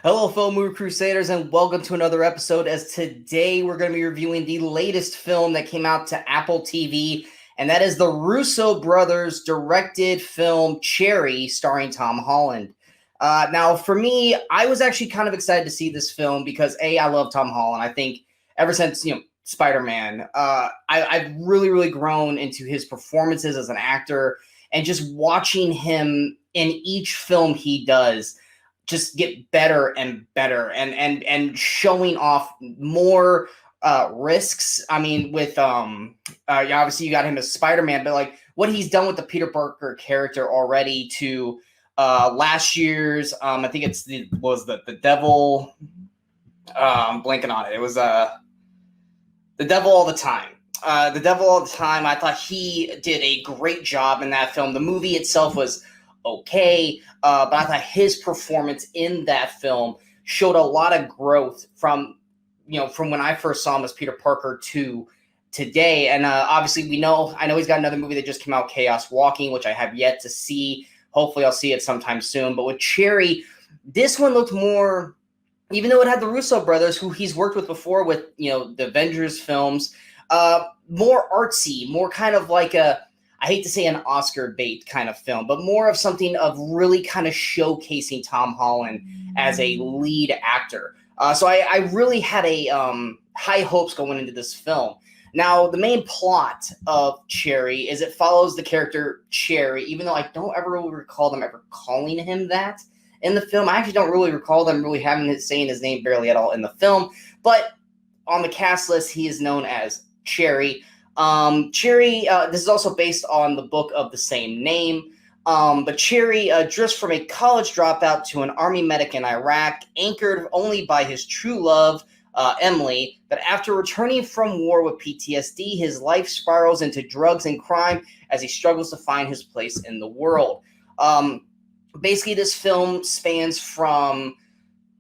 Hello, fellow Movie Crusaders, and welcome to another episode. As today we're going to be reviewing the latest film that came out to Apple TV, and that is the Russo brothers directed film Cherry, starring Tom Holland. Now, for me, I was actually kind of excited to see this film because I love Tom Holland. I think ever since Spider-Man, I've really grown into his performances as an actor, and just watching him in each film he does just get better and better and showing off more risks. I mean, with obviously you got him as Spider-Man, but like what he's done with the Peter Parker character already to last year's I think the Devil, I'm blanking on it. It was The Devil All the Time. The Devil All the Time, I thought he did a great job in that film. The movie itself was okay, but I thought his performance in that film showed a lot of growth from when I first saw him as Peter Parker to today. And obviously I know he's got another movie that just came out, Chaos Walking, which I have yet to see. Hopefully I'll see it sometime soon. But with Cherry, this one looked more, even though it had the Russo brothers, who he's worked with before with the Avengers films, more artsy, more kind of like I hate to say an Oscar bait kind of film, but more of something of really kind of showcasing Tom Holland as a lead actor. So I really had a high hopes going into this film. Now, the main plot of Cherry is it follows the character Cherry, even though I don't ever really recall them ever calling him that in the film. I actually don't really recall them really saying his name barely at all in the film. But on the cast list, he is known as Cherry. Cherry, this is also based on the book of the same name. But Cherry drifts from a college dropout to an army medic in Iraq, anchored only by his true love, Emily. But after returning from war with PTSD, his life spirals into drugs and crime as he struggles to find his place in the world. Basically, this film spans from,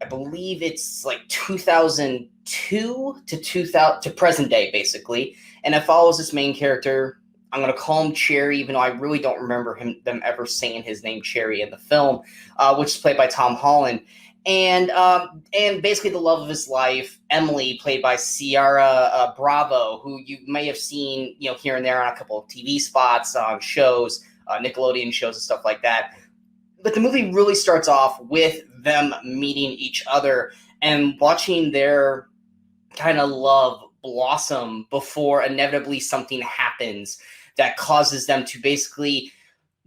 I believe it's like 2002 to present day, basically. And it follows this main character. I'm going to call him Cherry, even though I really don't remember them ever saying his name Cherry in the film, which is played by Tom Holland. And basically the love of his life, Emily, played by Ciara Bravo, who you may have seen here and there on a couple of TV spots, on shows, Nickelodeon shows and stuff like that. But the movie really starts off with them meeting each other and watching their kind of love blossom before inevitably something happens that causes them to basically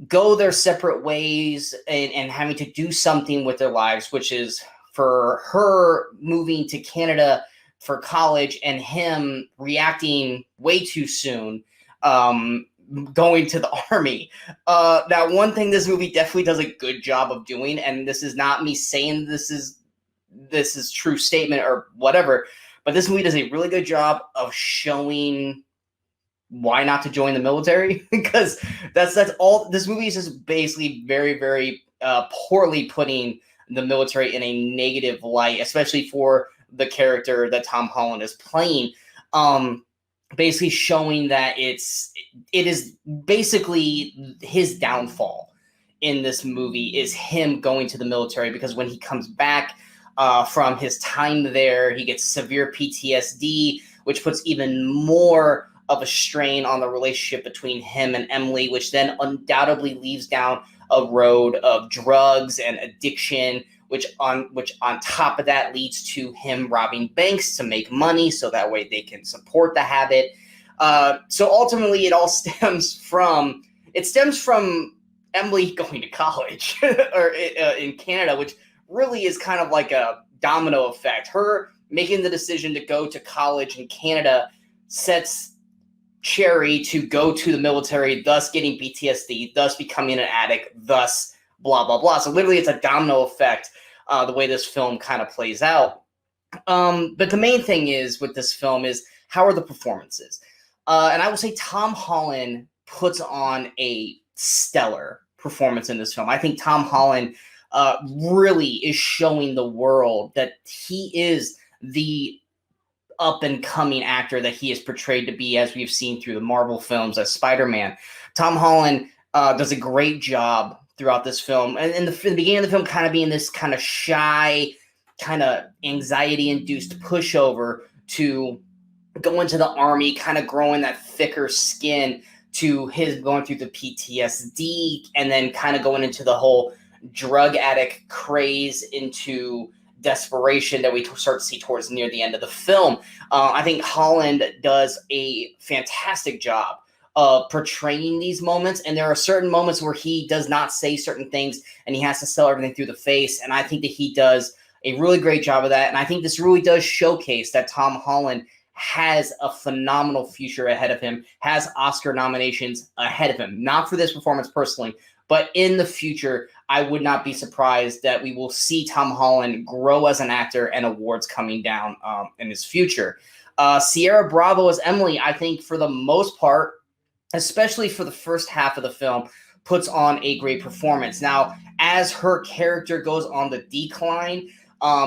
go their separate ways and having to do something with their lives, which is for her moving to Canada for college and him reacting way too soon, going to the army. Now, one thing this movie definitely does a good job of doing, and this is not me saying this is true statement or whatever, but this movie does a really good job of showing why not to join the military, because that's all. This movie is just basically very poorly putting the military in a negative light, especially for the character that Tom Holland is playing. Basically showing that it is basically his downfall in this movie is him going to the military, because when he comes back from his time there, he gets severe PTSD, which puts even more of a strain on the relationship between him and Emily, which then undoubtedly leads down a road of drugs and addiction, which on top of that leads to him robbing banks to make money so that way they can support the habit. So ultimately it all stems from Emily going to college or in Canada, which really is kind of like a domino effect. Her making the decision to go to college in Canada sets Cherry to go to the military, thus getting PTSD, thus becoming an addict, thus blah, blah, blah. So literally it's a domino effect, the way this film kind of plays out. But the main thing is with this film is, how are the performances? And I will say Tom Holland puts on a stellar performance in this film. I think Tom Holland really is showing the world that he is the up-and-coming actor that he is portrayed to be, as we've seen through the Marvel films as Spider-Man. Tom Holland does a great job throughout this film. And in the beginning of the film, kind of being this kind of shy, kind of anxiety-induced pushover to go into the army, kind of growing that thicker skin, to his going through the PTSD, and then kind of going into the whole drug addict craze into desperation that we start to see towards near the end of the film. I think Holland does a fantastic job of portraying these moments, and there are certain moments where he does not say certain things and he has to sell everything through the face, and I think that he does a really great job of that. And I think this really does showcase that Tom Holland has a phenomenal future ahead of him, has Oscar nominations ahead of him, not for this performance personally, but in the future, I would not be surprised that we will see Tom Holland grow as an actor and awards coming down in his future. Sierra Bravo as Emily, I think for the most part, especially for the first half of the film, puts on a great performance. Now, as her character goes on the decline,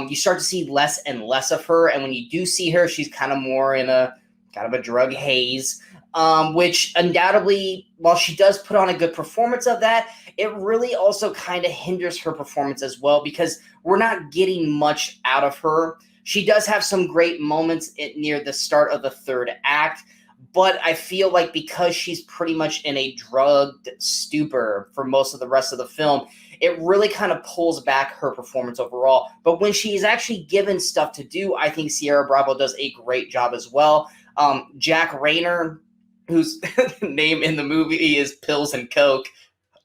you start to see less and less of her. And when you do see her, she's kind of more in a kind of a drug haze, which undoubtedly, while she does put on a good performance of that, it really also kind of hinders her performance as well, because we're not getting much out of her. She does have some great moments near the start of the third act, but I feel like because she's pretty much in a drugged stupor for most of the rest of the film, it really kind of pulls back her performance overall. But when she's actually given stuff to do, I think Sierra Bravo does a great job as well. Jack Rayner, whose name in the movie is Pills and Coke.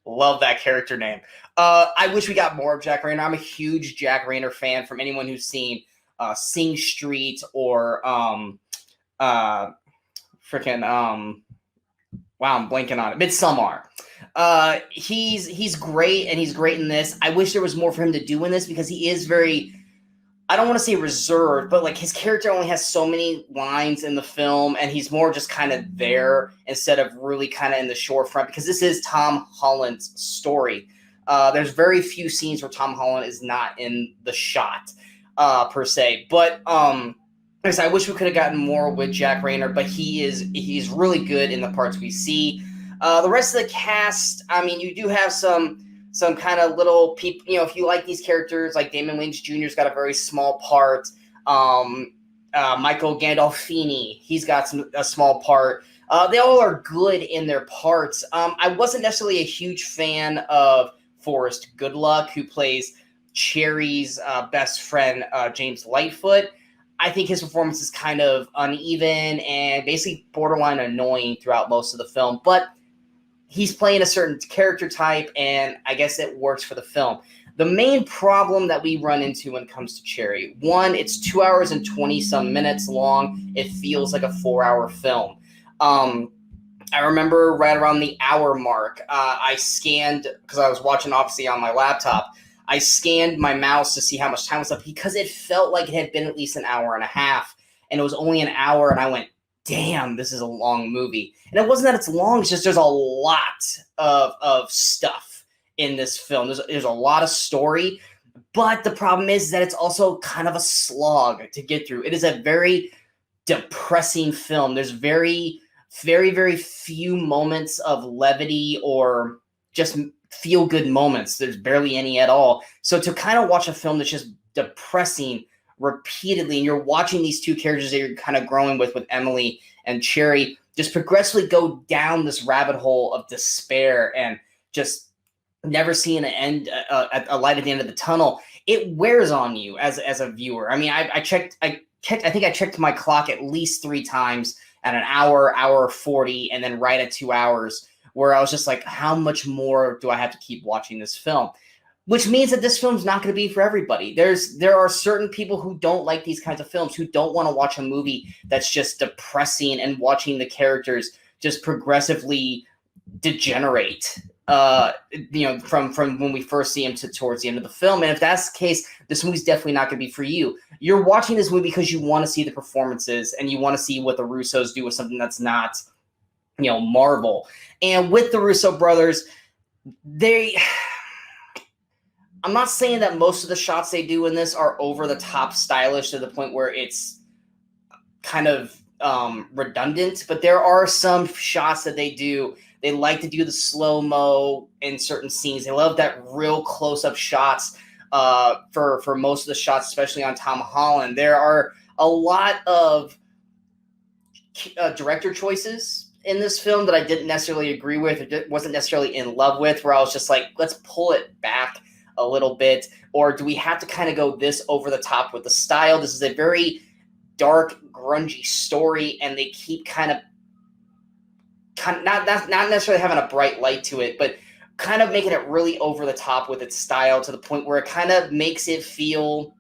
Love that character name. I wish we got more of Jack Rayner. I'm a huge Jack Rayner fan, from anyone who's seen Sing Street or wow, I'm blanking on it. Midsommar. He's great, and he's great in this. I wish there was more for him to do in this, because he is very, I don't want to say reserved, but like his character only has so many lines in the film, and he's more just kind of there instead of really kind of in the forefront, because this is Tom Holland's story. There's very few scenes where Tom Holland is not in the shot per se, but I wish we could have gotten more with Jack Rayner, but he's really good in the parts we see. The rest of the cast, I mean, you do have some kind of little people, you know, if you like these characters, like Damon Wayans Jr.'s got a very small part. Michael Gandolfini, he's got a small part. They all are good in their parts. I wasn't necessarily a huge fan of Forrest Goodluck, who plays Cherry's best friend, James Lightfoot. I think his performance is kind of uneven and basically borderline annoying throughout most of the film, but he's playing a certain character type, and I guess it works for the film. The main problem that we run into when it comes to Cherry, one, it's 2 hours and 20-some minutes long. It feels like a 4-hour film. I remember right around the hour mark, I scanned, because I was watching obviously on my laptop, I scanned my mouse to see how much time was left, because it felt like it had been at least an hour and a half, and it was only an hour, and I went, damn, this is a long movie. And it wasn't that it's long, it's just there's a lot of stuff in this film. There's a lot of story, but the problem is that it's also kind of a slog to get through. It is a very depressing film. There's very, very, very few moments of levity or just feel-good moments. There's barely any at all. So to kind of watch a film that's just depressing repeatedly, and you're watching these two characters that you're kind of growing with Emily and Cherry, just progressively go down this rabbit hole of despair and just never seeing an end, a light at the end of the tunnel, it wears on you as a viewer. I mean, I think I checked my clock at least 3 times at an hour 40, and then right at 2 hours, where I was just like, how much more do I have to keep watching this film? Which means that this film's not going to be for everybody. There are certain people who don't like these kinds of films, who don't want to watch a movie that's just depressing and watching the characters just progressively degenerate, from when we first see him towards the end of the film. And if that's the case, this movie's definitely not going to be for you. You're watching this movie because you want to see the performances, and you want to see what the Russos do with something that's not, Marvel. And with the Russo brothers, I'm not saying that most of the shots they do in this are over the top stylish to the point where it's kind of redundant, but there are some shots that they do. They like to do the slow-mo in certain scenes. They love that real close-up shots for most of the shots, especially on Tom Holland. There are a lot of director choices in this film that I didn't necessarily agree with, or wasn't necessarily in love with, where I was just like, let's pull it back a little bit, or do we have to kind of go this over the top with the style? This is a very dark, grungy story, and they keep kind of not necessarily having a bright light to it, but kind of making it really over the top with its style to the point where it kind of makes it feel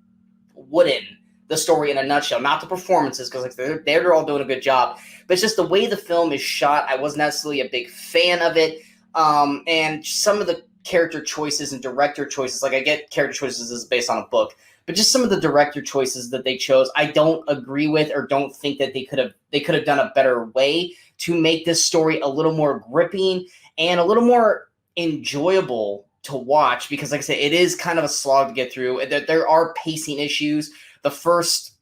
wooden, the story in a nutshell. Not the performances, because like they're all doing a good job, but it's just the way the film is shot. I wasn't necessarily a big fan of it, and some of the character choices and director choices, like I get character choices is based on a book, but just some of the director choices that they chose, I don't agree with, or don't think that they could have done a better way to make this story a little more gripping and a little more enjoyable to watch, because like I said, it is kind of a slog to get through. There are pacing issues. The first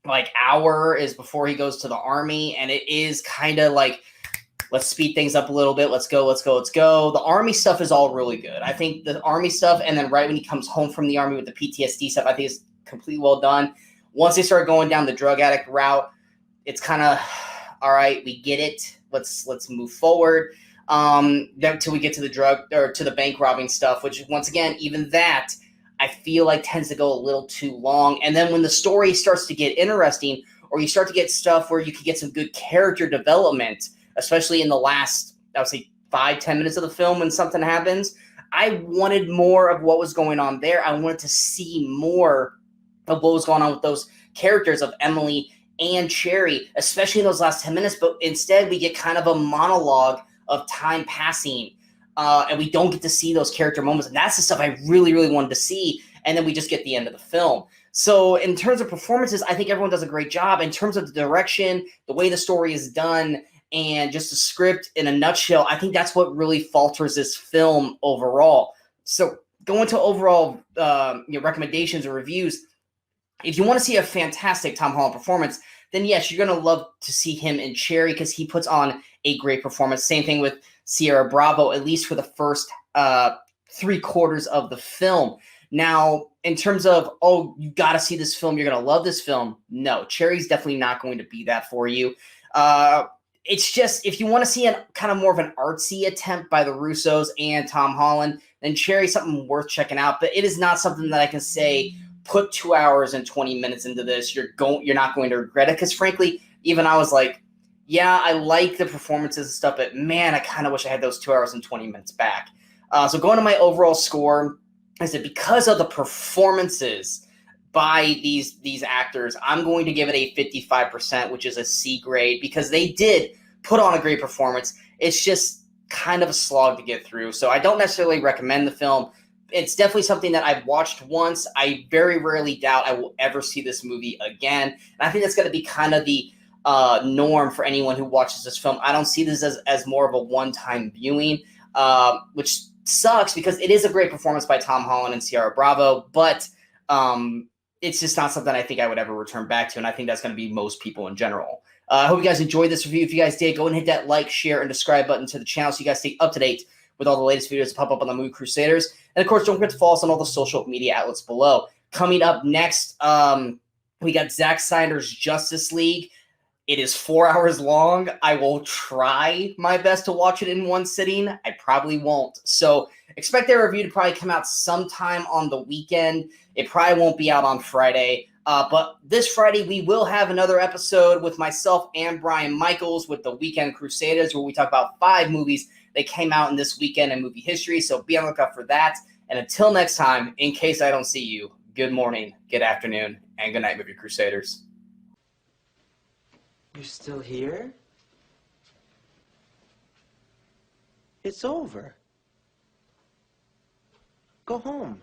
like hour is before he goes to the army, and it is kind of like, let's speed things up a little bit. Let's go. The army stuff is all really good. I think the army stuff, and then right when he comes home from the army with the PTSD stuff, I think is completely well done. Once they start going down the drug addict route, it's kind of, all right, we get it. Let's move forward. Then till we get to the drug, or to the bank robbing stuff, which once again, even that I feel like tends to go a little too long. And then when the story starts to get interesting, or you start to get stuff where you can get some good character development, especially in the last, I would say 5-10 minutes of the film when something happens, I wanted more of what was going on there. I wanted to see more of what was going on with those characters of Emily and Cherry, especially in those last 10 minutes. But instead, we get kind of a monologue of time passing, and we don't get to see those character moments. And that's the stuff I really, really wanted to see. And then we just get the end of the film. So in terms of performances, I think everyone does a great job. In terms of the direction, the way the story is done, and just the script in a nutshell, I think that's what really falters this film overall. So going to overall recommendations or reviews, if you want to see a fantastic Tom Holland performance, then yes, you're going to love to see him in Cherry, because he puts on a great performance. Same thing with Sierra Bravo, at least for the first 3/4 of the film. Now, in terms of, oh, you got to see this film, you're going to love this film, no, Cherry's definitely not going to be that for you. It's just, if you want to see a kind of more of an artsy attempt by the Russos and Tom Holland, then Cherry's something worth checking out. But it is not something that I can say, put 2 hours and 20 minutes into this, you're not going to regret it. Because frankly, even I was like, yeah, I like the performances and stuff, but man, I kind of wish I had those 2 hours and 20 minutes back. So going to my overall score, I said, because of the performances by these actors, I'm going to give it a 55%, which is a C grade, because they did put on a great performance. It's just kind of a slog to get through. So I don't necessarily recommend the film. It's definitely something that I've watched once. I very rarely doubt I will ever see this movie again. And I think that's going to be kind of the norm for anyone who watches this film. I don't see this as more of a one-time viewing, which sucks, because it is a great performance by Tom Holland and Sierra Bravo, but it's just not something I think I would ever return back to, and I think that's going to be most people in general. I hope you guys enjoyed this review. If you guys did, go and hit that like, share, and subscribe button to the channel so you guys stay up to date with all the latest videos that pop up on the Movie Crusaders. And of course, don't forget to follow us on all the social media outlets below. Coming up next, we got Zack Snyder's Justice League. It is 4 hours long. I will try my best to watch it in one sitting. I probably won't. So expect that review to probably come out sometime on the weekend. It probably won't be out on Friday. But this Friday, we will have another episode with myself and Brian Michaels with the Weekend Crusaders, where we talk about 5 movies that came out in this weekend in movie history. So be on the lookout for that. And until next time, in case I don't see you, good morning, good afternoon, and good night, Movie Crusaders. You're still here? It's over. Go home.